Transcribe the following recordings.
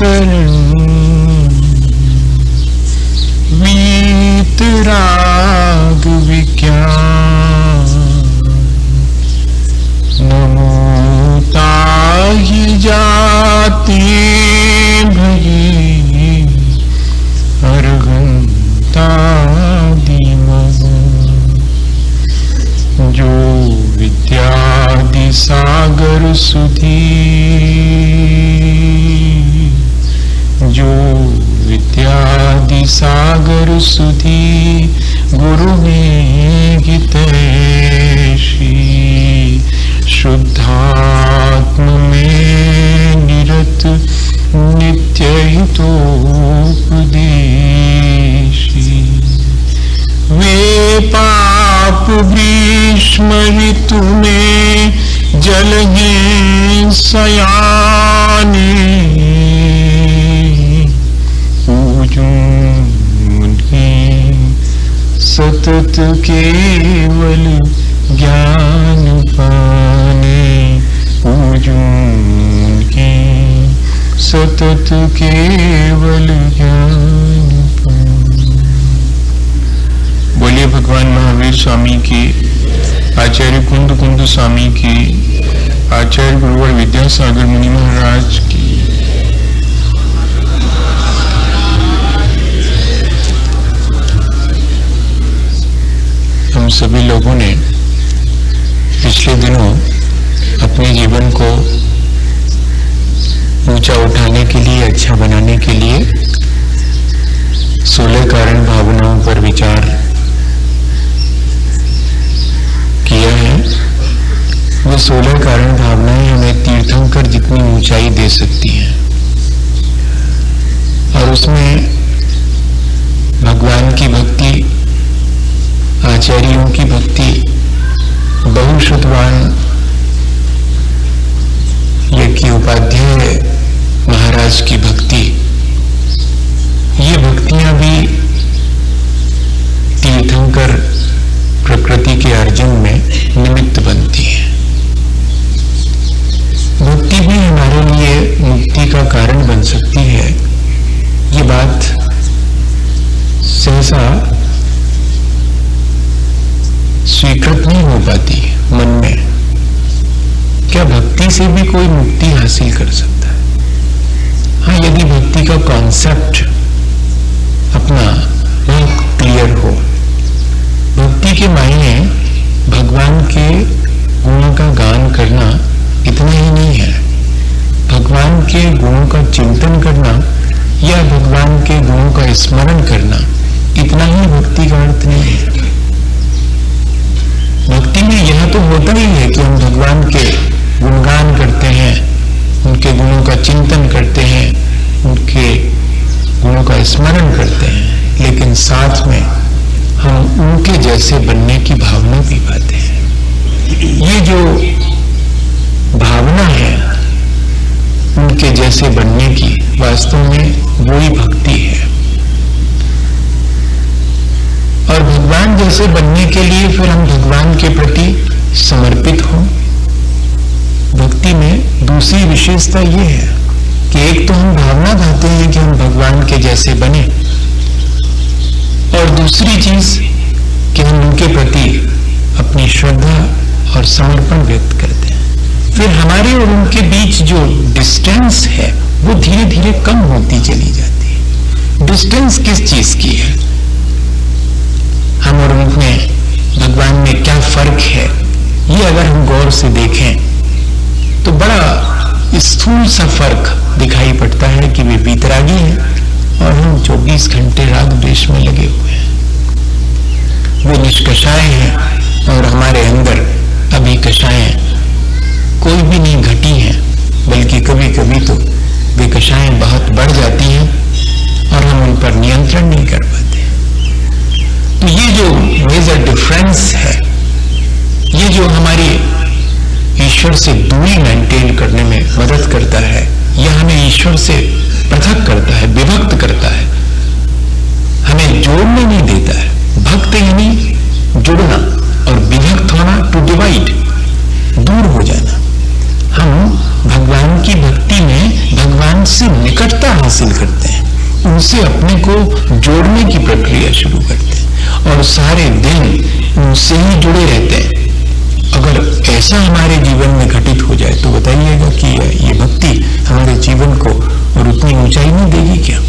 करण वीतराग विज्ञान नमो ताहि जाति भई अर्हंतादिमः जो विद्यादि सागर सुधी जो विद्यादि सागर सुधी गुरु में हितैषी शुद्धात्म में निरत नित्य हितोपदेशी वे पाप ग्रीष्म ऋतु में जल हैं सयाने पूजूं उन्हें सतत केवल ज्ञान पाने पूजूं उन्हें सतत केवल ज्ञान पाने। बोलिए भगवान महावीर स्वामी की, आचार्य कुंद कुंद स्वामी की, आचार्य गुरुवर विद्यासागर मुनि महाराज की। हम सभी लोगों ने पिछले दिनों अपने जीवन को ऊंचा उठाने के लिए, अच्छा बनाने के लिए 16 कारण भावनाओं पर विचार किया है। वो 16 कारण भावनाएं हमें तीर्थंकर जितनी ऊंचाई दे सकती हैं, और उसमें भगवान की भक्ति, आचार्यों की भक्ति, बहुश्रुतवान यज्ञ उपाध्याय महाराज की भक्ति, ये भक्तियां भी तीर्थंकर प्रकृति के अर्जन में निमित्त बनती हैं। भक्ति भी हमारे लिए मुक्ति का कारण बन सकती है। ये बात सहसा स्वीकृत नहीं हो पाती मन में। क्या भक्ति से भी कोई मुक्ति हासिल कर सकता है? हाँ, यदि भक्ति का कॉन्सेप्ट अपना बहुत क्लियर हो। भक्ति के मायने भगवान के गुणों का गान करना इतना ही नहीं है। भगवान के गुणों का चिंतन करना या भगवान के गुणों का स्मरण करना इतना ही भक्ति का अर्थ नहीं है। भक्ति में यह तो होता ही है कि हम भगवान के गुणगान करते हैं, उनके गुणों का चिंतन करते हैं, उनके गुणों का स्मरण करते हैं, लेकिन साथ में हम उनके जैसे बनने की भावना भी पाते हैं। ये जो भावना है उनके जैसे बनने की, वास्तव में वही भक्ति है। और भगवान जैसे बनने के लिए फिर हम भगवान के प्रति समर्पित हों। भक्ति में दूसरी विशेषता ये है कि एक तो हम भावना चाहते हैं कि हम भगवान के जैसे बने, और दूसरी चीज कि हम उनके प्रति अपनी श्रद्धा और समर्पण व्यक्त करते हैं। फिर हमारे और उनके बीच जो डिस्टेंस है वो धीरे धीरे कम होती चली जाती है। डिस्टेंस किस चीज की है? हम और उनमें, भगवान में क्या फर्क है, ये अगर हम गौर से देखें तो बड़ा स्थूल सा फर्क दिखाई पड़ता है कि वे वीतरागी हैं और हम 24 घंटे राग द्वेष में लगे हुए हैं। वे निष्कषाय हैं और हमारे अंदर अभी कषायें कोई भी नहीं घटी हैं, बल्कि कभी कभी तो वे कषायें बहुत बढ़ जाती हैं और हम उन पर नियंत्रण नहीं कर पाते। तो ये जो मेजर डिफरेंस है, ये जो हमारी ईश्वर से दूरी मेंटेन करने में मदद करता है, यह हमें ईश्वर से पृथक करता है, विभक्त करता है, हमें जोड़ने नहीं देता है। भक्त यानी जुड़ना और विभक्त होना, टू डिवाइड, दूर हो जाना। हम भगवान की भक्ति में भगवान से निकटता हासिल करते हैं, उनसे अपने को जोड़ने की प्रक्रिया शुरू करते हैं और सारे दिन उनसे ही जुड़े रहते हैं। अगर ऐसा हमारे जीवन में घटित हो जाए तो बताइएगा कि ये भक्ति हमारे जीवन को और उतनी ऊंचाई नहीं देगी क्या?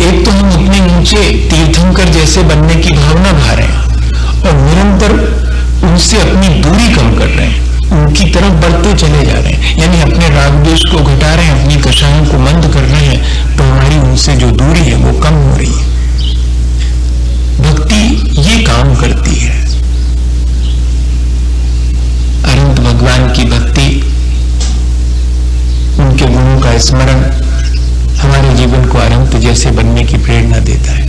एक तो हम इतने ऊंचे तीर्थंकर जैसे बनने की भावना भा रहे हैं और निरंतर उनसे अपनी दूरी कम कर रहे हैं, उनकी तरफ बढ़ते चले जा रहे हैं, यानी अपने राग द्वेष को घटा रहे हैं, अपनी कषायों को मंद कर रहे हैं, तो हमारी उनसे जो दूरी है वो कम हो रही है। भक्ति ये काम करती है। अनंत भगवान की भक्ति, उनके गुणों का स्मरण हमारे जीवन को अनंत जैसे बनने की प्रेरणा देता है।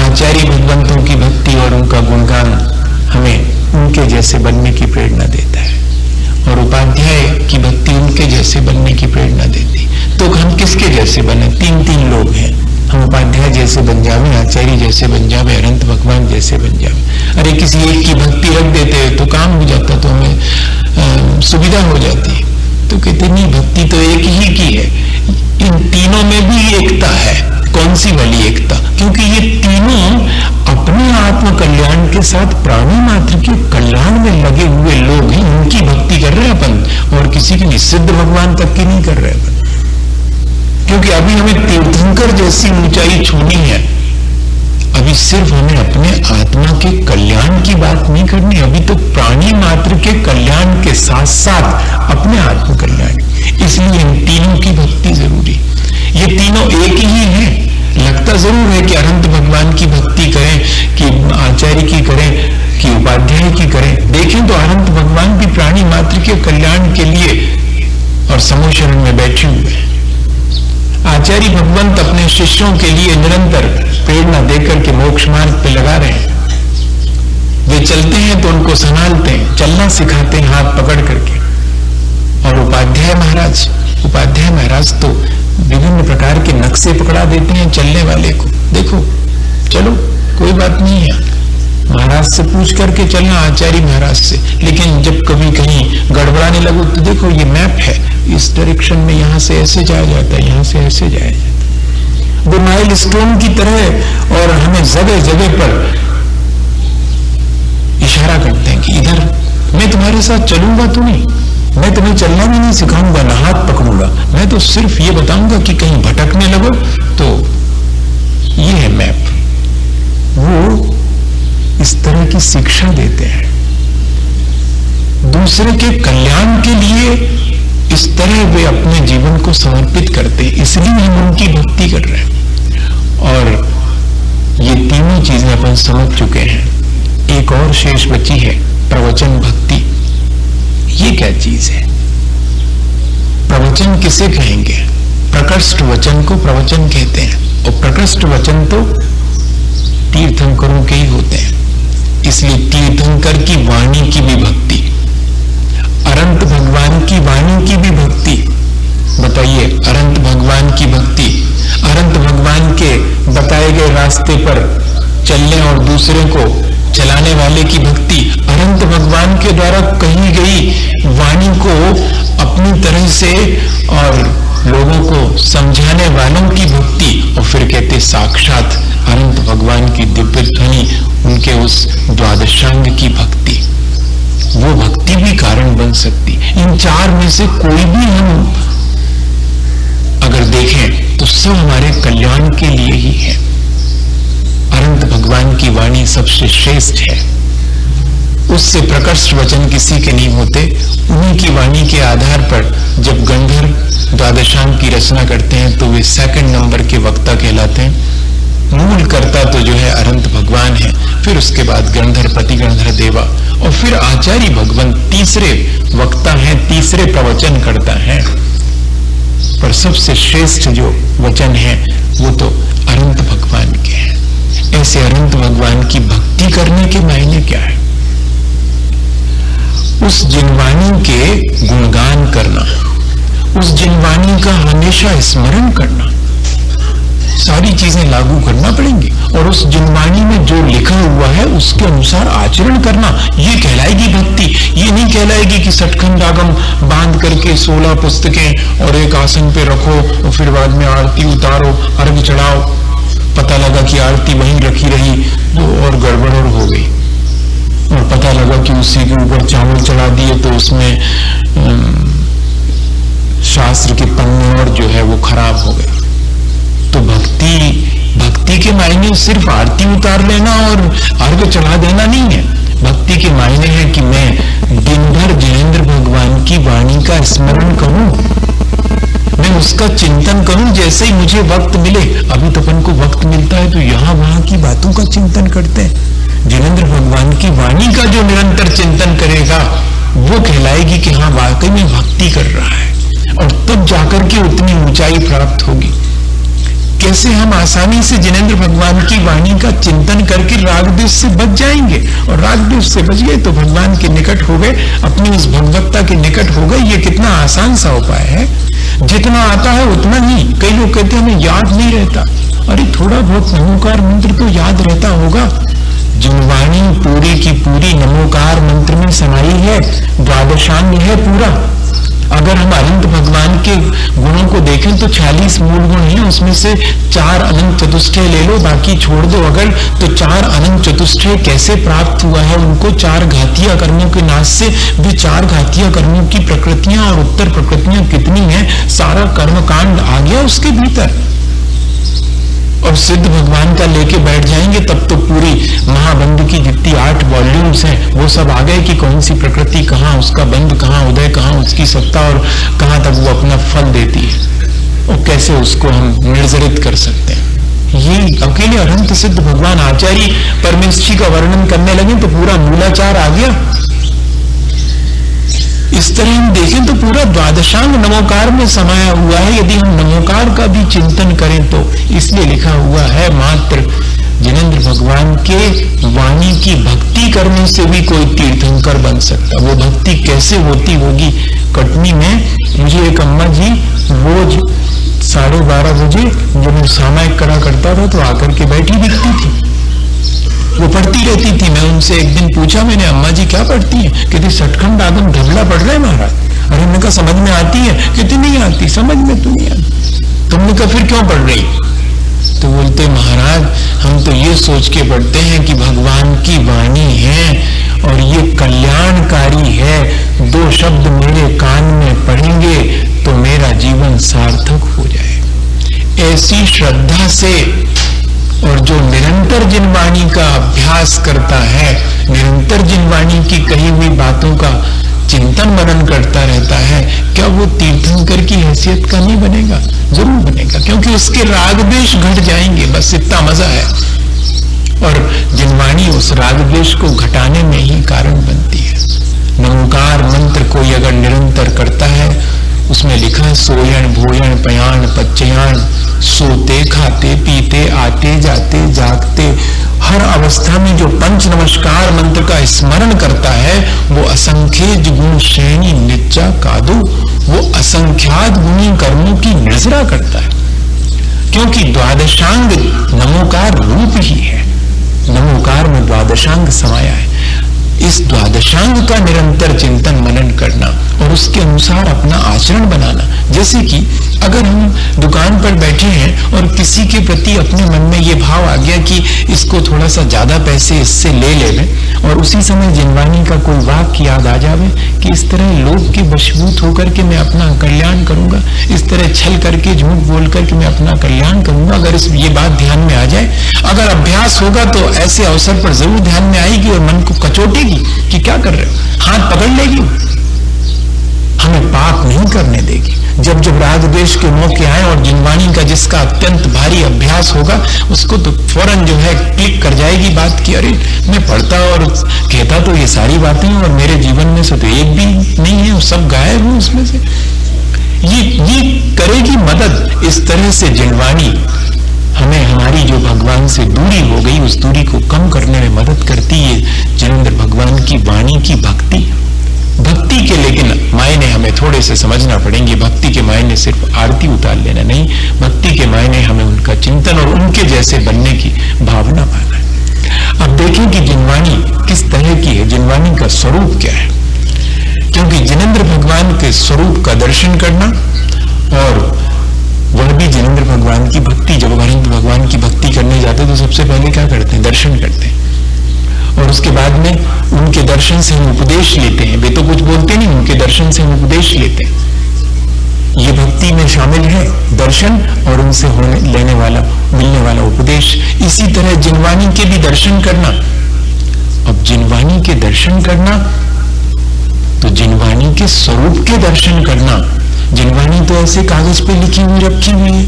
आचार्य भगवंतों की भक्ति और उनका गुणगान हमें उनके जैसे बनने की प्रेरणा देता है और उपाध्याय की भक्ति उनके जैसे बनने की प्रेरणा देती। तो हम किसके जैसे बने? तीन लोग हैं। हम उपाध्याय जैसे बन जावे, आचार्य जैसे बन जावे, अनंत भगवान जैसे बन जावे। अरे किसी एक की भक्ति रख देते हैं तो काम हो जाता, तो हमें सुविधा हो जाती। तो कहते नहीं, भक्ति तो एक ही की है। इन तीनों में भी एकता है। कौन सी वाली एकता? क्योंकि ये तीनों अपने आत्म कल्याण के साथ प्राणी मात्र के कल्याण में लगे हुए लोग हैं। उनकी भक्ति कर रहे हैं अपन, और किसी की सिद्ध भगवान तक की नहीं कर रहे अपन। क्योंकि अभी हमें तीर्थंकर जैसी ऊंचाई छूनी है। अभी सिर्फ हमें अपने आत्मा के कल्याण की बात नहीं करनी, अभी तो प्राणी मात्र के कल्याण के साथ साथ अपने आत्म कल्याण। इसलिए इन तीनों की भक्ति जरूरी। ये तीनों एक ही हैं। लगता जरूर है कि अनंत भगवान की भक्ति करें, कि आचार्य की करें, कि उपाध्याय की करें। देखें तो अनंत भगवान भी प्राणी मात्र के कल्याण के लिए और समूह शरण में बैठे हुए हैं। आचार्य भगवंत अपने शिष्यों के लिए निरंतर प्रेरणा देकर के मोक्ष मार्ग पे लगा रहे हैं। वे चलते हैं तो उनको संभालते हैं, चलना सिखाते हैं हाथ पकड़ करके। और उपाध्याय महाराज तो विभिन्न प्रकार के नक्शे पकड़ा देते हैं चलने वाले को। देखो, चलो कोई बात नहीं है, महाराज से पूछ करके चलना, आचार्य महाराज से। लेकिन जब कभी कहीं गड़बड़ाने लगो तो देखो ये मैप है, इस डायरेक्शन में यहां से ऐसे जाया जाता है, यहां से ऐसे जाया जाता है। वो माइल स्टोन की तरह, और हमें जगह जगह पर इशारा करते हैं कि इधर मैं तुम्हारे साथ चलूंगा तो नहीं, मैं तुम्हें चलना भी नहीं सिखाऊंगा, ना हाथ पकड़ूंगा, मैं तो सिर्फ ये बताऊंगा कि कहीं भटकने लगो तो ये है मैप। वो इस तरह की शिक्षा देते हैं। दूसरे के कल्याण के लिए इस तरह वे अपने जीवन को समर्पित करते हैं। इसलिए हम उनकी भक्ति कर रहे हैं। और ये तीनों चीजें अपन समझ चुके हैं। एक और शेष बची है, प्रवचन भक्ति। ये क्या चीज है? प्रवचन किसे कहेंगे? प्रकृष्ट वचन को प्रवचन कहते हैं, और प्रकृष्ट वचन तो तीर्थंकरों के ही होते हैं। इसलिए तीर्थंकर की वाणी की भी भक्ति, अनंत भगवान की वाणी की भी भक्ति। बताइए, अनंत भगवान की भक्ति, अनंत भगवान के बताए गए रास्ते पर चलने और दूसरे को चलाने वाले की भक्ति, अनंत भगवान के द्वारा कही गई वाणी को अपनी तरह से और लोगों को समझाने वालों की भक्ति। और फिर कहते साक्षात अनंत भगवान की दिव्य ध्वनि, उनके उस द्वादशांग की भक्ति, वो भक्ति भी कारण बन सकती। इन चार में से कोई भी हम अगर देखें तो सब हमारे कल्याण के लिए ही है। अनंत भगवान की वाणी सबसे श्रेष्ठ है। उससे प्रकृष्ट वचन किसी के नहीं होते। उन्हीं की वाणी के आधार पर जब गंधर्व द्वादशांग की रचना करते हैं तो वे सेकंड नंबर के वक्ता कहलाते हैं। मूल कर्ता तो जो है अनंत भगवान है, फिर उसके बाद गंधर्व पति गंधर्व देवा, और फिर आचार्य भगवान तीसरे वक्ता हैं, तीसरे प्रवचन करता है। पर सबसे श्रेष्ठ जो वचन है वो तो अनंत भगवान के हैं। ऐसे अनंत भगवान की भक्ति करने के मायने क्या है? उस जिनवाणी के गुणगान करना, उस जिनवाणी का हमेशा स्मरण करना, सारी चीजें लागू करना पड़ेंगी और उस जिनवाणी में जो लिखा हुआ है उसके अनुसार आचरण करना, ये कहलाएगी भक्ति। ये नहीं कहलाएगी कि सटखंड आगम बांध करके 16 पुस्तकें और एक आसन पे रखो और फिर बाद में आरती उतारो, अर्घ चढ़ाओ, पता लगा कि आरती वहीं रखी रही तो और गड़बड़ और हो गई, और पता लगा कि उसी के ऊपर चावल चढ़ा दिए तो उसमें शास्त्र के पन्ने और जो है वो खराब हो गए। तो भक्ति के मायने सिर्फ आरती उतार लेना और अर्घ चढ़ा देना नहीं है। भक्ति के मायने है कि मैं दिन भर जिनेंद्र भगवान की वाणी का स्मरण करूं, मैं उसका चिंतन करूं जैसे ही मुझे वक्त मिले। अभी तो अपन को वक्त मिलता है तो यहाँ वहां की बातों का चिंतन करते हैं। जिनेंद्र भगवान की वाणी का जो निरंतर चिंतन करेगा वो कहलाएगी कि हाँ वाकई में भक्ति कर रहा है, और तब जाकर के उतनी ऊंचाई प्राप्त होगी। कैसे हम आसानी से जिनेंद्र भगवान की वाणी का चिंतन करके राग द्वेष से बच जाएंगे, और राग द्वेष से बच गए तो भगवान के निकट हो गए, अपनी उस भगवत्ता के निकट हो गए। ये कितना आसान सा उपाय है, जितना आता है उतना ही। कई लोग कहते हैं हमें याद नहीं रहता, अरे थोड़ा बहुत नमोकार मंत्र तो याद रहता होगा। जिनवाणी पूरी की पूरी नमोकार मंत्र में समाई है, द्वादशांग है पूरा। अगर हम अनंत भगवान के गुणों को देखें तो 46 मूल गुण हैं, उसमें से 4 अनंत चतुष्टय ले लो, बाकी छोड़ दो अगर, तो 4 अनंत चतुष्टय कैसे प्राप्त हुआ है उनको? 4 घातीय कर्मों के नाश से भी 4 घातीय कर्मों की प्रकृतियां और उत्तर प्रकृतियां कितनी हैं, सारा कर्मकांड आ गया उसके भीतर। और सिद्ध भगवान का लेके बैठ जाएंगे तब तो पूरी महाबंध की जितनी 8 वॉल्यूम्स हैं वो सब आ गए कि कौन सी प्रकृति कहाँ, उसका बंध कहाँ, उदय कहाँ, उसकी सत्ता और कहाँ तक वो अपना फल देती है, और कैसे उसको हम निर्जरित कर सकते हैं। ये अकेले अनंत सिद्ध भगवान आचार्य परमेश्वरी का वर्णन करने लगे तो पूरा मूलाचार आ गया। इस तरह हम देखें तो पूरा द्वादशांग नमोकार में समाया हुआ है, यदि हम नमोकार का भी चिंतन करें तो। इसलिए लिखा हुआ है मात्र जिनेंद्र भगवान के वाणी की भक्ति करने से भी कोई तीर्थंकर बन सकता। वो भक्ति कैसे होती होगी? कटनी में मुझे एक अम्मा जी रोज 12:30 बजे जब मैं सामायिक करा करता था तो आकर के बैठी दिखती थी, वो पढ़ती रहती थी। मैं उनसे एक दिन पूछा, मैंने अम्मा जी क्या पढ़ती हैं? कहती सटखंड आगम ढबला पढ़ रहे महाराज। अरे हमने कहा समझ में आती है? कहती नहीं आती, समझ में तो नहीं आती। तुमने कहा फिर क्यों पढ़ रही? तो बोलते महाराज हम तो ये सोच के पढ़ते हैं कि भगवान की वाणी है और ये कल्याणकारी है, 2 शब्द मेरे कान में पढ़ेंगे तो मेरा जीवन सार्थक हो जाए। ऐसी श्रद्धा से, और जो निरंतर जिनवाणी का अभ्यास करता है, निरंतर जिनवाणी की कही हुई बातों का चिंतन मनन करता रहता है, क्या वो तीर्थंकर की हैसियत का नहीं बनेगा? जरूर बनेगा, क्योंकि उसके राग द्वेष घट जाएंगे, बस इतना मजा है। और जिनवाणी उस राग द्वेष को घटाने में ही कारण बनती है। नमोकार मंत्र कोई अगर निरंतर करता है, उसमें लिखा है सोयण भोयण पयाण पच्चयाण, सोते खाते पीते आते जाते जागते हर अवस्था में जो पंच नमस्कार मंत्र का स्मरण करता है वो असंख्य गुण श्रेणी नित्या कादो, वो असंख्यात गुणी कर्मों की नजरा करता है, क्योंकि द्वादशांग नमोकार रूप ही है। नमोकार में द्वादशांग समाया है। इस द्वादशांग का निरंतर चिंतन मनन करना और उसके अनुसार अपना आचरण बनाना। जैसे कि अगर हम दुकान पर बैठे हैं और किसी के प्रति अपने मन में ये भाव आ गया कि इसको थोड़ा सा ज्यादा पैसे इससे ले लें, और उसी समय जिनवाणी का कोई वाक्य याद आ जावे कि इस तरह लोग के वशीभूत होकर के मैं अपना कल्याण करूंगा, इस तरह छल करके झूठ बोल करके मैं अपना कल्याण करूंगा, अगर ये बात ध्यान में आ जाए, अगर अभ्यास होगा तो ऐसे अवसर पर जरूर ध्यान में आएगी और मन को कचोटेगी कि क्या कर रहे हो, हाथ पकड़ लेगी, हमें पाप नहीं करने देगी। जब जब राग द्वेष के मौके आए और जिनवाणी का जिसका अत्यंत भारी अभ्यास होगा उसको तो फौरन जो है क्लिक कर जाएगी बात की, अरे मैं पढ़ता और कहता तो ये सारी बातें और मेरे जीवन में से तो एक भी नहीं है, सब गायब है उसमें से। ये करेगी मदद। इस तरह से जिनवाणी हमें हमारी जो भगवान से दूरी हो गई उस दूरी को कम करने में मदद करती है। जिनेंद्र भगवान की वाणी की भक्ति भक्ति के लेकिन मायने हमें थोड़े से समझना पड़ेंगे। भक्ति के मायने सिर्फ आरती उतार लेना नहीं, भक्ति के मायने हमें उनका चिंतन और उनके जैसे बनने की भावना पाना है। अब देखें कि जिनवाणी किस तरह की है, जिनवाणी का स्वरूप क्या है। क्योंकि जिनेंद्र भगवान के स्वरूप का दर्शन करना, और वह भी जिनेंद्र भगवान की भक्ति, जब अनंत भगवान की भक्ति करने जाते तो सबसे पहले क्या करते हैं? दर्शन करते हैं। और उसके बाद में उनके दर्शन से हम उपदेश लेते हैं। वे तो कुछ बोलते नहीं, उनके दर्शन से हम उपदेश लेते हैं। ये भक्ति में शामिल है, दर्शन और उनसे मिलने वाला उपदेश। इसी तरह जिनवाणी के भी दर्शन करना। अब जिनवाणी के दर्शन करना तो जिनवाणी के स्वरूप के दर्शन करना। जिनवाणी तो ऐसे कागज पे लिखी हुई रखी हुई है,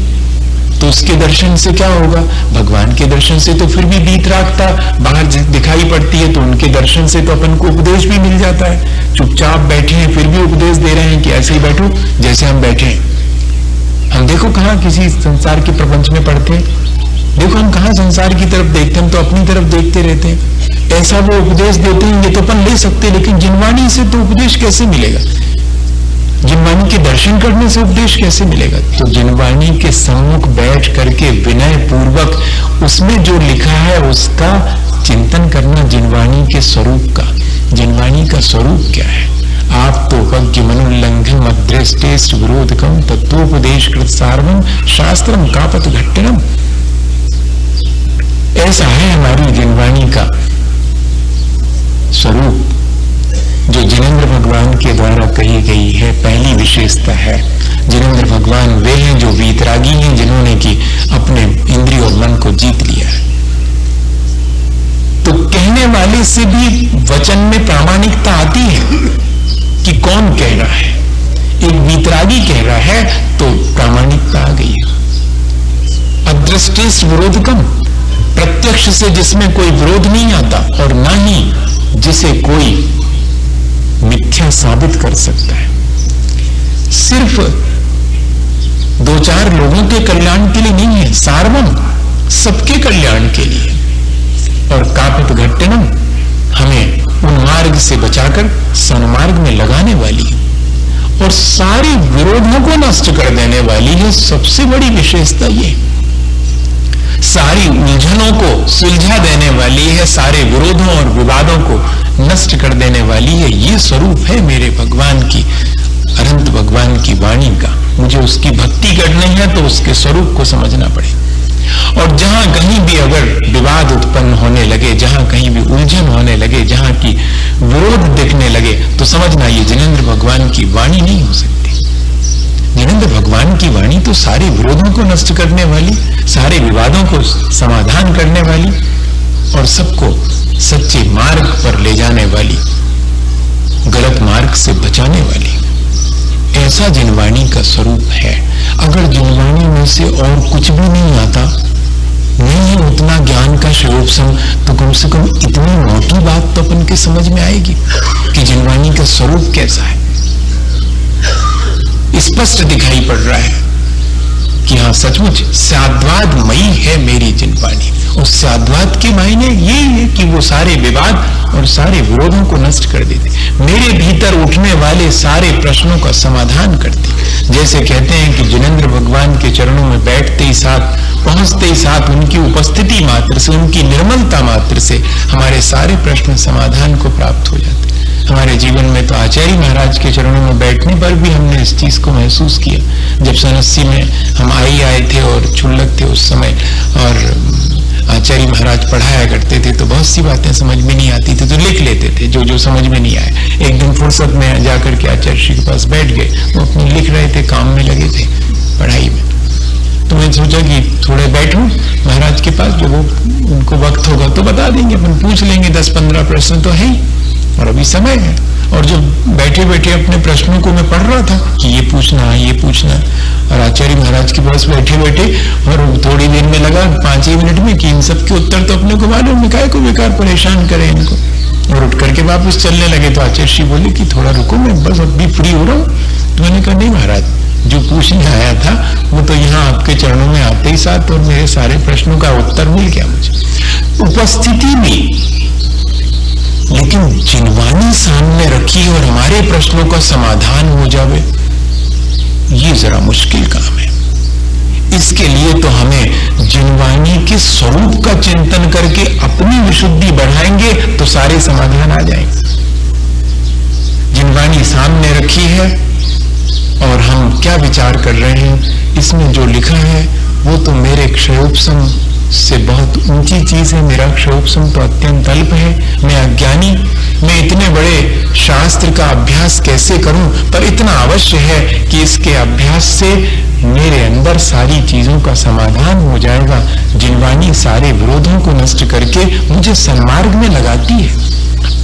तो उसके दर्शन से क्या होगा? भगवान के दर्शन से तो फिर भी बीतरागता बाहर दिखाई पड़ती है, तो उनके दर्शन से तो अपन को उपदेश भी मिल जाता है। चुपचाप बैठे हैं फिर भी उपदेश दे रहे हैं कि ऐसे ही बैठो जैसे हम बैठे हैं। हम देखो कहाँ किसी संसार के प्रपंच में पढ़ते हैं, देखो हम कहाँ संसार की तरफ देखते हैं, हम तो अपनी तरफ देखते रहते हैं। ऐसा वो उपदेश देते हैं, ये तो अपन ले सकते, लेकिन जिनवाणी से तो उपदेश कैसे मिलेगा? जिनवाणी के दर्शन करने से उपदेश कैसे मिलेगा? तो जिनवाणी के सम्मुख बैठ करके विनय पूर्वक उसमें जो लिखा है उसका चिंतन करना, जिनवाणी के स्वरूप का। जिनवाणी का स्वरूप क्या है? आप तो वज्ञ मनुल्लंघन मद्रेष्टेष्ट विरोधकम तत्वोपदेश कृत सार्वम शास्त्रम कापत घट्टनम। ऐसा है हमारी जिनवाणी का स्वरूप, जो जिनेंद्र भगवान के द्वारा कही गई है। पहली विशेषता है, जिनेंद्र भगवान वे हैं जो वीतरागी हैं, जिन्होंने कि अपने इंद्रिय और मन को जीत लिया है। तो कहने वाले से भी वचन में प्रामाणिकता आती है कि कौन कह रहा है। एक वीतरागी कह रहा है तो प्रामाणिकता आ गई है। अदृष्टेष्ट विरोधकम, प्रत्यक्ष से जिसमें कोई विरोध नहीं आता और ना ही जिसे कोई मिथ्या साबित कर सकता है। सिर्फ दो चार लोगों के कल्याण के लिए नहीं है, सार्वम सबके कल्याण के लिए। और कापित घट्टनम, हमें उन मार्ग से बचाकर सन्मार्ग में लगाने वाली है और सारे विरोधों को नष्ट कर देने वाली है। सबसे बड़ी विशेषता ये, सारी उलझनों को सुलझा देने वाली है, सारे विरोधों और विवादों को नष्ट कर देने वाली है। ये स्वरूप है मेरे भगवान की, अनंत भगवान की वाणी का। मुझे उसकी भक्ति करनी है तो उसके स्वरूप को समझना पड़े। और जहां कहीं भी अगर विवाद उत्पन्न होने लगे, जहां कहीं भी उलझन होने लगे, जहां की विरोध दिखने लगे, तो समझना ये जिनेंद्र भगवान की वाणी नहीं हो सकती। जिनेंद्र भगवान की वाणी तो सारे विरोधों को नष्ट करने वाली, सारे विवादों को समाधान करने वाली और सबको सच्चे मार्ग पर ले जाने वाली, गलत मार्ग से बचाने वाली, ऐसा जिनवाणी का स्वरूप है। अगर जिनवाणी में से और कुछ भी नहीं आता, नहीं है उतना ज्ञान का शोभसम, तो कम से कम इतनी मोटी बात तो अपन के समझ में आएगी कि जिनवाणी का स्वरूप कैसा है। स्पष्ट दिखाई पड़ रहा है कि हाँ सचमुच साद्वादमयी है मेरी जिनवाणी। उस साद्वाद के मायने ये है कि वो सारे विवाद और सारे विरोधों को नष्ट कर देते, मेरे भीतर उठने वाले सारे प्रश्नों का समाधान करती। जैसे कहते हैं कि जिनेंद्र भगवान के चरणों में बैठते ही साथ, पहुंचते ही साथ उनकी उपस्थिति मात्र से, उनकी निर्मलता मात्र से हमारे सारे प्रश्न समाधान को प्राप्त हो जाते। हमारे जीवन में तो आचार्य महाराज के चरणों में बैठने पर भी हमने इस चीज को महसूस किया। जब सन 80 में हम आए थे और क्षुल्लक थे उस समय, और आचार्य महाराज पढ़ाया करते थे, तो बहुत सी बातें समझ में नहीं आती थी तो लिख लेते थे जो समझ में नहीं आए। एक दिन फुर्सत में जाकर के आचार्य श्री के पास बैठ गए, वो अपने लिख रहे थे, काम में लगे थे पढ़ाई में। तो मैंने सोचा कि थोड़े बैठूं महाराज के पास, जो वो उनको वक्त होगा तो बता देंगे, अपन पूछ लेंगे, 10-15 प्रश्न तो है ही और अभी समय है। और जो बैठे बैठे अपने प्रश्नों को मैं पढ़ रहा था कि ये पूछना है, ये पूछना है, और आचार्य महाराज के पास बैठे बैठे और थोड़ी देर में लगा 5 मिनट में कि इन सब के उत्तर तो अपने को मालूम है, काहे को बेकार परेशान करें इनको। और उठ करके वापस चलने लगे तो आचार्य श्री बोले कि थोड़ा रुको, मैं बस अभी फ्री हो रहा हूँ। तो मैंने कहा नहीं महाराज, जो पूछने आया था वो तो यहाँ आपके चरणों में आते ही साथ और मेरे सारे प्रश्नों का उत्तर मिल गया मुझे। उपस्थिति में लेकिन जिनवानी सामने रखी और हमारे प्रश्नों का समाधान हो जावे, ये जरा मुश्किल काम है। इसके लिए तो हमें जिनवानी के स्वरूप का चिंतन करके अपनी विशुद्धि बढ़ाएंगे तो सारे समाधान आ जाएंगे। जिनवानी सामने रखी है और हम क्या विचार कर रहे हैं, इसमें जो लिखा है वो तो मेरे क्षयोपशम से बहुत ऊंची चीज है। मेरा क्षयोपशम तो अत्यंत अल्प है, मैं अज्ञानी, मैं इतने बड़े शास्त्र का अभ्यास कैसे करूं, पर इतना अवश्य है कि इसके अभ्यास से मेरे अंदर सारी चीजों का समाधान हो जाएगा। जिनवानी सारे विरोधों को नष्ट करके मुझे सन्मार्ग में लगाती है।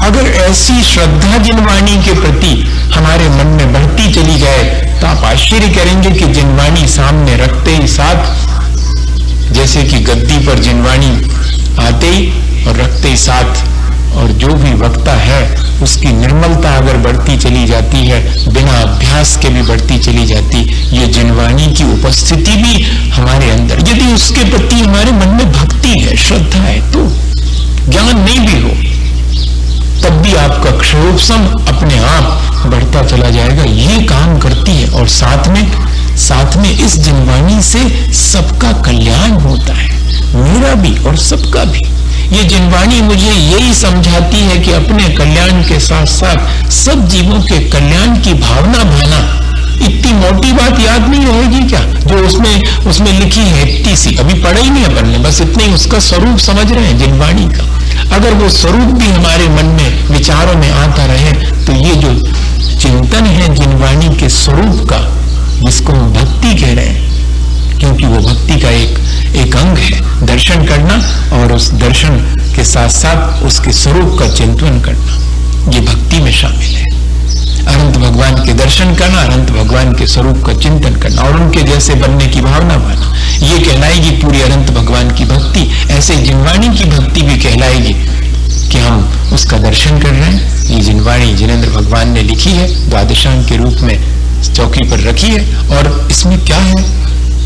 अगर ऐसी श्रद्धा जिनवाणी के प्रति हमारे मन में बढ़ती चली जाए तो आप आश्चर्य करेंगे कि जिनवाणी सामने रखते ही साथ, जैसे कि गद्दी पर जिनवाणी आते ही और रखते ही साथ, और जो भी वक्ता है उसकी निर्मलता अगर बढ़ती चली जाती है, बिना अभ्यास के भी बढ़ती चली जाती, ये जिनवाणी की उपस्थिति भी हमारे अंदर, यदि उसके प्रति हमारे मन में भक्ति है, श्रद्धा है, तो ज्ञान नहीं भी हो तब भी आपका क्षयोपशम अपने आप बढ़ता चला जाएगा। ये काम करती है। और साथ में इस जिनवाणी से सबका कल्याण होता है, मेरा भी और सबका भी। ये जिनवाणी मुझे यही समझाती है कि अपने कल्याण के साथ साथ सब जीवों के कल्याण की भावना भाना। इतनी मोटी बात याद नहीं रहेगी क्या जो उसमें लिखी है, इतनी सी अभी पढ़ा ही नहीं अपन ने, बस इतने ही उसका स्वरूप समझ रहे हैं जिनवाणी का। अगर वो स्वरूप भी हमारे मन में विचारों में आता रहे तो ये जो चिंतन है जिनवाणी के स्वरूप का, जिसको हम भक्ति कह रहे हैं, क्योंकि वो भक्ति का एक अंग है, दर्शन करना और उस दर्शन के साथ साथ उसके स्वरूप का चिंतन करना, ये भक्ति में शामिल है। अनंत भगवान के दर्शन करना, अनंत भगवान के स्वरूप का चिंतन करना और उनके जैसे बनने की भावना पाना, ये कहलाएगी पूरी अनंत भगवान की भक्ति। ऐसे जिनवाणी की भक्ति भी कहलाएगी कि हम उसका दर्शन कर रहे हैं। ये जिनवाणी जिनेंद्र भगवान ने लिखी है, द्वादशांग के रूप में चौकी पर रखी है। और इसमें क्या है,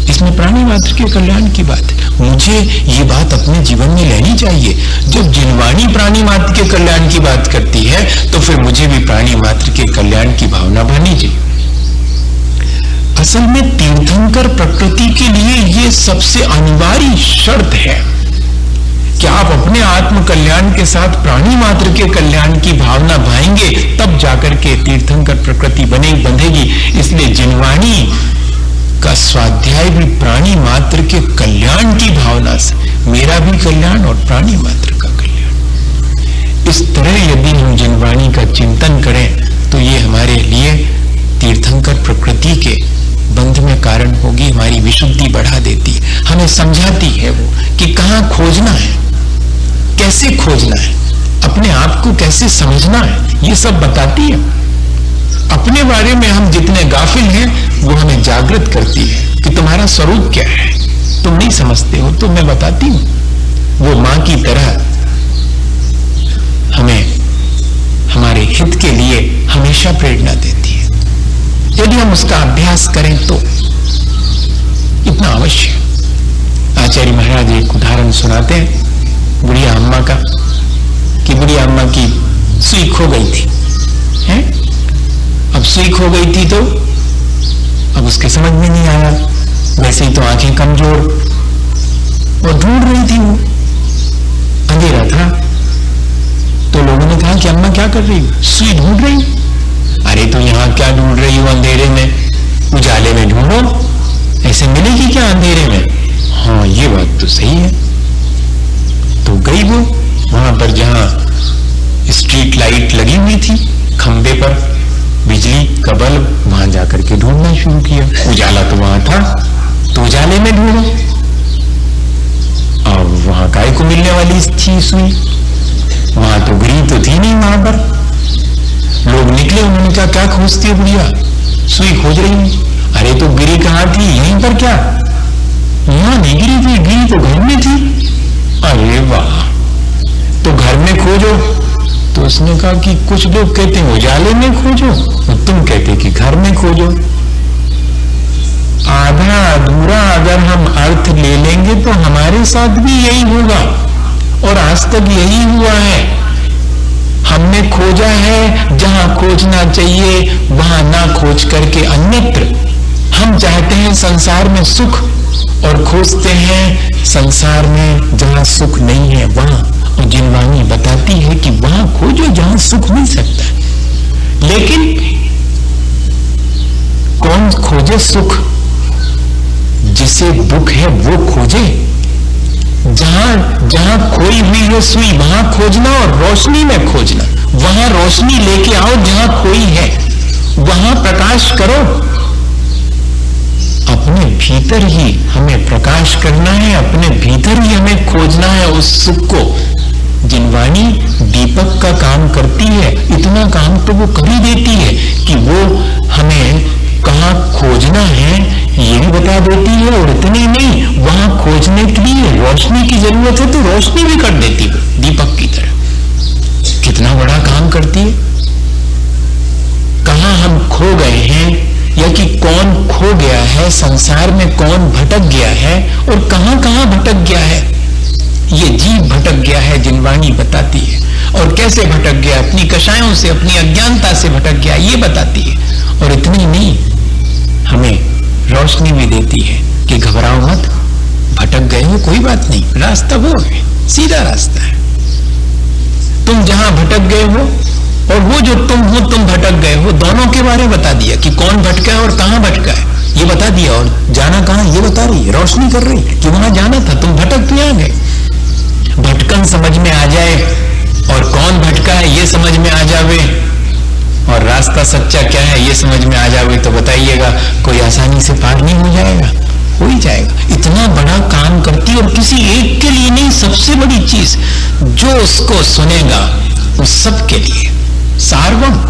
इसमें प्राणी मात्र के कल्याण की बात है। मुझे ये बात अपने जीवन में लेनी चाहिए। जब जिनवाणी प्राणी मात्र के कल्याण की बात करती है तो फिर मुझे भी प्राणी मात्र के कल्याण की भावना भानी चाहिए। असल में तीर्थंकर प्रकृति के लिए ये सबसे अनिवार्य शर्त है कि आप अपने आत्म कल्याण के साथ प्राणी मात्र के कल्याण की भावना भाएंगे, तब जाकर के तीर्थंकर प्रकृति बंधेगी। इसलिए जिनवाणी का स्वाध्याय भी प्राणी मात्र के कल्याण की भावना से, मेरा भी कल्याण और प्राणी मात्र का कल्याण। इस तरह यदि हम जिनवाणी का चिंतन करें तो ये हमारे लिए तीर्थंकर प्रकृति के बंध में कारण होगी, हमारी विशुद्धि बढ़ा देती है, हमें समझाती है वो कि कहाँ खोजना है, कैसे खोजना है, अपने आप को कैसे समझना है, ये सब बताती है। अपने बारे में हम जितने गाफिल हैं वो हमें जागृत करती है कि तुम्हारा स्वरूप क्या है, तुम नहीं समझते हो तो मैं बताती हूं। वो मां की तरह हमें हमारे हित के लिए हमेशा प्रेरणा देती है, यदि हम उसका अभ्यास करें तो। इतना अवश्य। आचार्य महाराज एक उदाहरण सुनाते हैं बुढ़िया अम्मा का, कि बुढ़िया अम्मा की सुई खो गई थी, हैं? अब सुई खो गई थी तो अब उसके समझ में नहीं आया, वैसे ही तो आंखें कमजोर, और ढूंढ रही थी वो, अंधेरा था। तो लोगों ने कहा कि अम्मा क्या कर रही हो? सुई ढूंढ रही। अरे तो यहां क्या ढूंढ रही हो अंधेरे में, उजाले में ढूंढो, ऐसे मिलेगी क्या अंधेरे में? हाँ ये बात तो सही है। तो गई वो वहां पर जहां स्ट्रीट लाइट लगी हुई थी, खंबे पर बिजली का बल्ब, वहां जाकर के ढूंढना शुरू किया। उजाला तो वहां था तो उजाले में ढूंढो। अब वहां काय को मिलने वाली थी सुई, वहां तो गिरी तो थी नहीं। वहां पर लोग निकले, उन्होंने कहा क्या खोजती है बुढ़िया, सुई खोज रही है। अरे तो गिरी कहाँ थी? यहीं पर। क्या यहां नहीं गिरी थी, गिरी तो घर में थी। अरे वाह, तो घर में खोजो। तो उसने कहा कि कुछ लोग कहते हैं उजाले में खोजो, और तुम कहते कि घर में खोजो। आधा अधूरा अगर हम अर्थ ले लेंगे तो हमारे साथ भी यही होगा, और आज तक यही हुआ है। हमने खोजा है जहां खोजना चाहिए वहां ना खोज करके अन्यत्र। हम चाहते हैं संसार में सुख और खोजते हैं संसार में जहां सुख नहीं है वहां। और जिनवाणी बताती है कि वहां खोजो जहां सुख मिल सकता है। लेकिन कौन खोजे सुख? जिसे दुख है वो खोजे। जहां जहां खोई हुई है सुई वहां खोजना और रोशनी में खोजना। वहां रोशनी लेके आओ जहां खोई है, वहां प्रकाश करो। अपने भीतर ही हमें प्रकाश करना है, अपने भीतर ही हमें खोजना है उस सुख को। जिनवाणी दीपक का काम करती है, इतना काम तो वो कर ही देती है कि वो हमें कहाँ खोजना है ये भी बता देती है। और इतनी नहीं, वहां खोजने के लिए रोशनी की जरूरत है तो रोशनी भी कर देती है दीपक की तरह। कितना बड़ा काम करती है। कहाँ हम खो गए हैं या कि कौन खो गया है, संसार में कौन भटक गया है और कहां कहां भटक गया है, ये जीव भटक गया है जिनवाणी बताती है। और कैसे भटक गया? अपनी कषायों से, अपनी अज्ञानता से भटक गया ये बताती है। और इतनी नहीं, हमें रोशनी भी देती है कि घबराओ मत, भटक गए हो कोई बात नहीं, रास्ता वो है, सीधा रास्ता है। तुम जहां भटक गए हो और वो जो तुम हो, तुम भटक गए हो, दोनों के बारे में बता दिया कि कौन भटका है और कहां भटका है ये बता दिया। और जाना कहां ये बता रही है, रोशनी कर रही है कि वहां जाना था, तुम भटक क्यों आ गए। भटकन समझ में आ जाए और कौन भटका है ये समझ में आ जावे और रास्ता सच्चा क्या है ये समझ में आ जावे तो बताइएगा कोई आसानी से पार नहीं हो जाएगा? हो ही जाएगा। इतना बड़ा काम करती है और किसी एक के लिए नहीं, सबसे बड़ी चीज जो उसको सुनेगा उस सब के लिए सार्वम।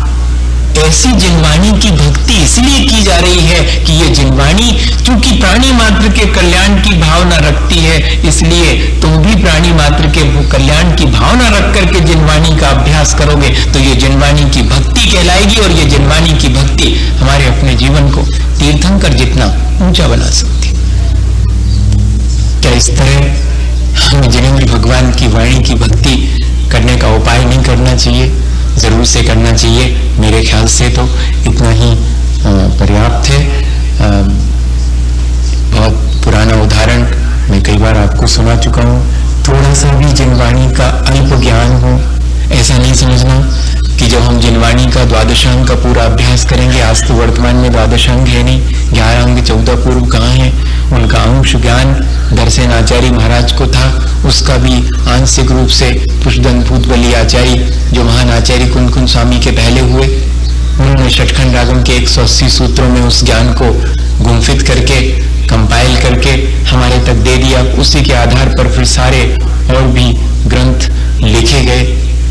ऐसी जिनवाणी की भक्ति इसलिए की जा रही है कि ये जिनवाणी चूंकि प्राणी मात्र के कल्याण की भावना रखती है, इसलिए तुम भी प्राणी मात्र के कल्याण की भावना रख करके जिनवाणी का अभ्यास करोगे तो ये जिनवाणी की भक्ति कहलाएगी। और ये जिनवाणी की भक्ति हमारे अपने जीवन को तीर्थंकर जितना ऊंचा बना सकती। क्या इस तरह हमें जिनेंद्र भगवान की वाणी की भक्ति करने का उपाय नहीं करना चाहिए? जरूर से करना चाहिए। मेरे ख्याल से तो इतना ही पर्याप्त है। बहुत पुराना उदाहरण मैं कई बार आपको सुना चुका हूँ। थोड़ा सा भी जिनवाणी का अल्प ज्ञान हो, ऐसा नहीं समझना कि जब हम जिनवाणी का द्वादशांग का पूरा अभ्यास करेंगे, आज तो वर्तमान में द्वादशांग है नहीं, 11 अंग 14 पूर्व कहाँ है, उनका अंश ज्ञान दर्शन आचार्य महाराज को था, उसका भी आंशिक रूप से पुष्पदन भूतबली आचार्य जो महान आचार्य कुंदकुन स्वामी के पहले हुए, उन्होंने षटखंड रागम के 180 सूत्रों में उस ज्ञान को गुंफित करके कंपाइल करके हमारे तक दे दिया। उसी के आधार पर फिर सारे और भी ग्रंथ लिखे गए।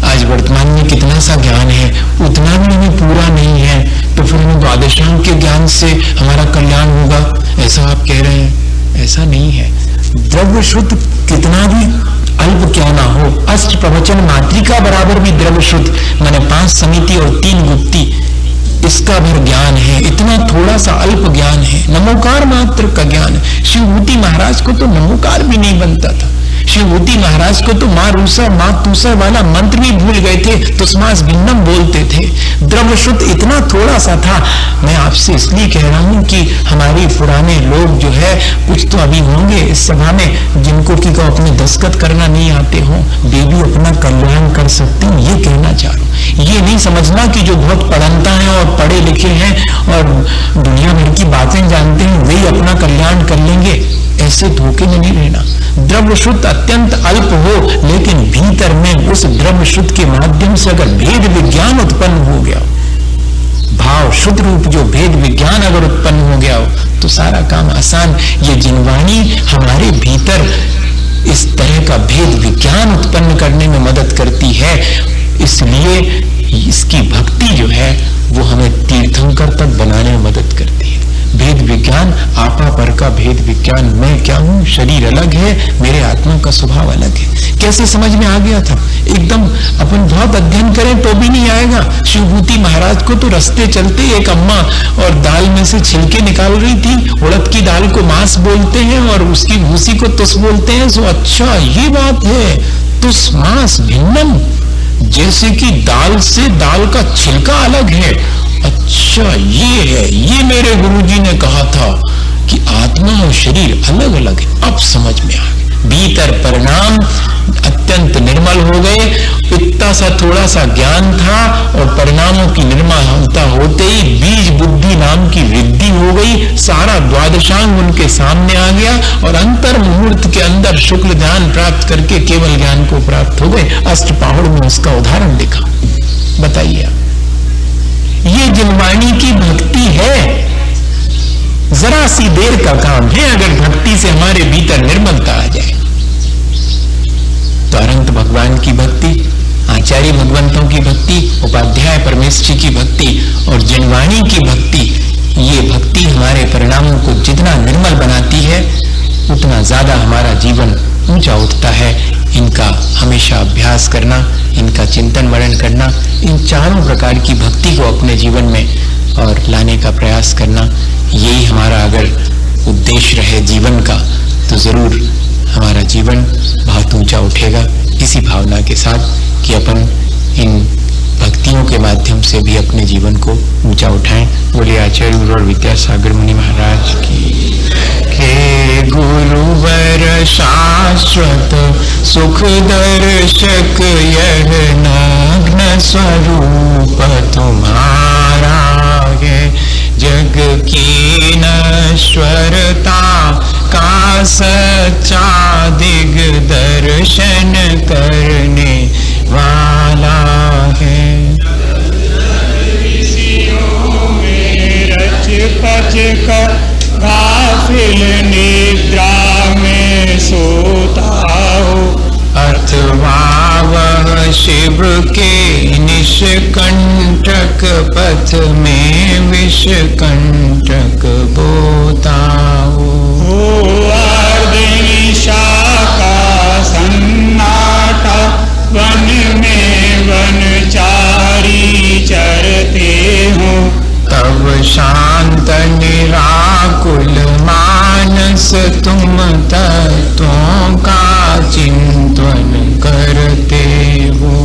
आज वर्तमान में कितना सा ज्ञान है, उतना भी हमें पूरा नहीं है, तो फिर हमें द्वादशांग के ज्ञान से हमारा कल्याण होगा ऐसा आप कह रहे हैं? ऐसा नहीं है। द्रव्य शुद्ध कितना भी अल्प क्यों ना हो, अष्ट प्रवचन मातृका बराबर भी द्रव्य शुद्ध, मैंने 5 समिति और 3 गुप्ती, इसका भर ज्ञान है। इतना थोड़ा सा अल्प ज्ञान है, नमोकार मात्र का ज्ञान है। शिवभूति महाराज को तो नमोकार भी नहीं बनता था। शिवभूति महाराज को तो माँ रूसा माँ तूसा वाला मंत्र भी भूल गए थे, तुस्मास भिन्नम बोलते थे। द्रव्य शुद्ध इतना थोड़ा सा था। मैं आपसे इसलिए कह रहा हूं कि हमारे पुराने लोग जो है, कुछ तो अभी होंगे इस सभा में जिनको कि अपने दस्तखत करना नहीं आते हो, वे भी अपना कल्याण कर सकते हैं, ये कहना चाह रहा हूं। ये नहीं समझना कि जो बहुत पढ़नता है और पढ़े लिखे हैं और दुनिया भर की बातें जानते हैं वही अपना कल्याण कर लेंगे, ऐसे धोखे में नहीं रहना। द्रव्य शुद्ध अत्यंत अल्प हो, लेकिन भीतर में उस द्रव्य शुद्ध के माध्यम से अगर भेद विज्ञान उत्पन्न हो गया, भाव शुद्ध रूप जो भेद विज्ञान अगर उत्पन्न हो गया हो, तो सारा काम आसान। ये जिनवाणी हमारे भीतर इस तरह का भेद विज्ञान उत्पन्न करने में मदद करती है। इसलिए इसकी भक्ति जो है वो हमें तीर्थंकर तक बनाने में मदद करती है। भेद विज्ञान, आपा पर का भेद विज्ञान, मैं क्या हूं, शरीर अलग है, मेरे आत्मा का स्वभाव अलग है। कैसे समझ में आ गया था? एकदम अपन बहुत अध्ययन करें तो भी नहीं आएगा। शिवभूति महाराज को तो रास्ते चलते एक अम्मा और दाल में से छिलके निकाल रही थी, उड़द की दाल को मांस बोलते हैं और उसकी भूसी को तुस बोलते हैं। सो अच्छा ये बात है, तुस मांस भिन्नम, जैसे कि दाल से दाल का छिलका अलग है। अच्छा ये है, ये मेरे गुरुजी ने कहा था कि आत्मा और शरीर अलग अलग है। अब समझ में आ गया। भीतर परिणाम अत्यंत निर्मल हो गए। इतना सा थोड़ा सा ज्ञान था और परिणामों की निर्मलता होते ही बीज बुद्धि नाम की वृद्धि हो गई। सारा द्वादशांग उनके सामने आ गया और अंतर मुहूर्त के अंदर शुक्ल ध्यान प्राप्त करके केवल ज्ञान को प्राप्त हो गए। अष्टपहड़ में उसका उदाहरण दिखा। बताइए, ये जिनवाणी की भक्ति है। जरा सी देर का काम है। अगर भक्ति से हमारे भीतर निर्मलता आ जाए तो अनंत भगवान की भक्ति, आचार्य भगवंतों की भक्ति, उपाध्याय परमेश्वरी की भक्ति और जिनवाणी की भक्ति, ये भक्ति हमारे परिणामों को जितना निर्मल बनाती है उतना ज्यादा हमारा जीवन ऊंचा उठता है। इनका हमेशा अभ्यास करना, इनका चिंतन मनन करना, इन चारों प्रकार की भक्ति को अपने जीवन में और लाने का प्रयास करना, यही हमारा अगर उद्देश्य रहे जीवन का तो जरूर हमारा जीवन बहुत ऊंचा उठेगा। इसी भावना के साथ कि अपन इन भक्तियों के माध्यम से भी अपने जीवन को ऊंचा उठाएं। बोले आचार्य गुरु और विद्यासागर मुनि महाराज की। हे गुरुवर शाश्वत सुख दर्शक यह नग्न स्वरूप तुम्हारा है। जग की नश्वरता का सच्चा दिग्दर्शन करने वाला है। रच पच कर गाफिल निद्रा में सोता हो, अथवा वह शिव के निष्कंटक पथ में विषकंटक बोता हो। अर्धनिशा का सन्नाटा वन में वनचारी चरते हो, तब शांत निराकुल मानस तुम तत्वों का चिंतन करते हो।